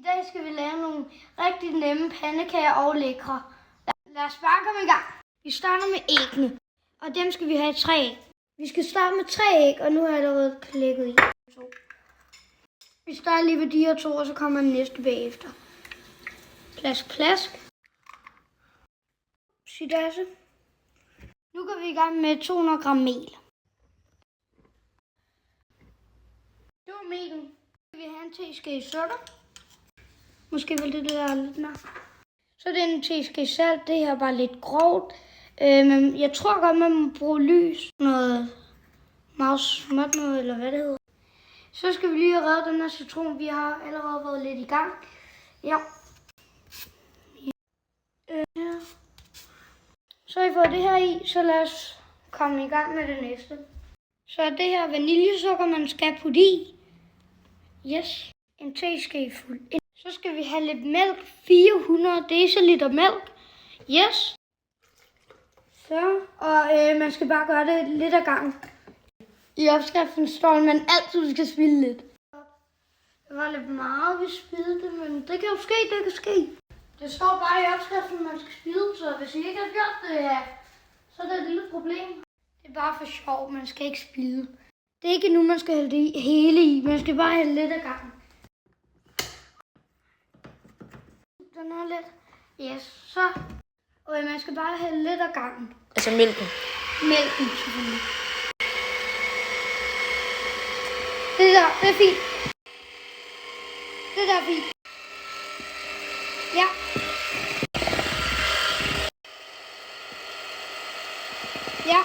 I dag skal vi lave nogle rigtig nemme pandekager og lækre. Lad os bare komme i gang. Vi starter med æggene, og dem skal vi have 3 æg. Vi skal starte med 3 æg, og nu har jeg allerede klækket i. Vi starter lige ved de her 2, og så kommer den næste bagefter. Plask, plask. Sidasse. Nu går vi i gang med 200 gram mel. Det var melen. Vi vil have en teske sukker. Måske vil det der lidt nok. Så det er en teske salt. Det her er bare lidt grovt. Men jeg tror godt, man må bruge lys. Noget meget småt noget, eller hvad det hedder. Så skal vi lige have reddet den her citron. Vi har allerede været lidt i gang. Ja. Så har I fået det her i, så lad os komme i gang med det næste. Så er det her vaniljesukker, man skal putte i. Yes. En teske fuld. Så skal vi have lidt mælk. 400 dl mælk. Yes. Så. Og man skal bare gøre det lidt ad gangen. I opskriften står, at man altid skal spilde lidt. Det var lidt meget, vi spildte, men det kan jo ske, det kan ske. Det står bare i opskriften, at man skal spilde, så hvis I ikke har gjort det, ja, så er det et lille problem. Det er bare for sjov, man skal ikke spilde. Det er ikke nu, man skal hælde det hele i, man skal bare hælde lidt ad gangen. Den er lidt. Yes, så. Og man skal bare hælde lidt ad gangen. Altså mælken. Mælken, selvfølgelig. Det er fint. Det der er fint. Ja. Ja.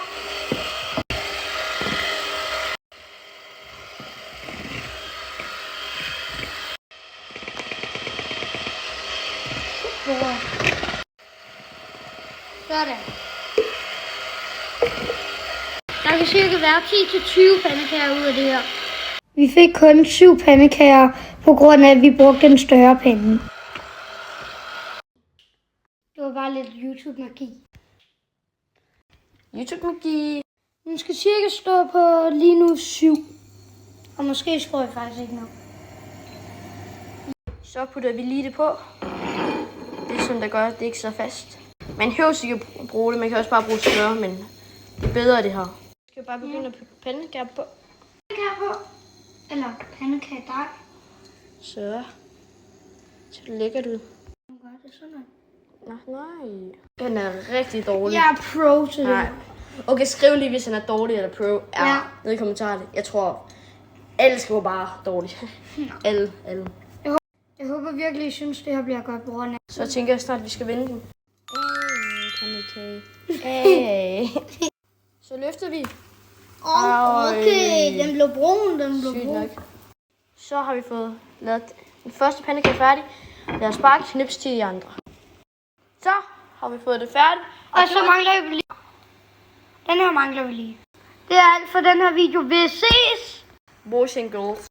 Sådan. Der kan cirka være 10-20 pandekager ud af det her. Vi fik kun 7 pandekager, på grund af, at vi brugte den større pande. Det var bare lidt YouTube-magi. YouTube-magi. Den skal cirka stå på lige nu 7. Og måske skruer jeg faktisk ikke nok. Så putter vi lige det på. Det er sådan, der gør, at det ikke så fast. Man hører ikke at bruge det, man kan også bare bruge smør, men det er bedre det her. Vi skal bare begynde at putte pandekager på. Pandekager på. Eller pandekagedej. Så det lækkert ud. Nu gør det sådan noget. Nej. Den er rigtig dårlig. Jeg er pro til det. Nej. Okay, skriv lige, hvis han er dårlig eller pro. Ja. Nede i kommentarerne. Jeg tror, alle skriver bare dårligt. Alle. Jeg håber virkelig, I synes, det her bliver godt på grund af. Så tænker jeg snart, at vi skal vende den. Pandekage. Hey. Så løfter vi. Okay, den blev brun, Nok. Så har vi fået lavet den første pandekage færdig. Lad os bare knipse til de andre. Så har vi fået det færdigt. Og så mangler vi lige. Den her mangler vi lige. Det er alt for den her video. Vi ses! Boys and girls.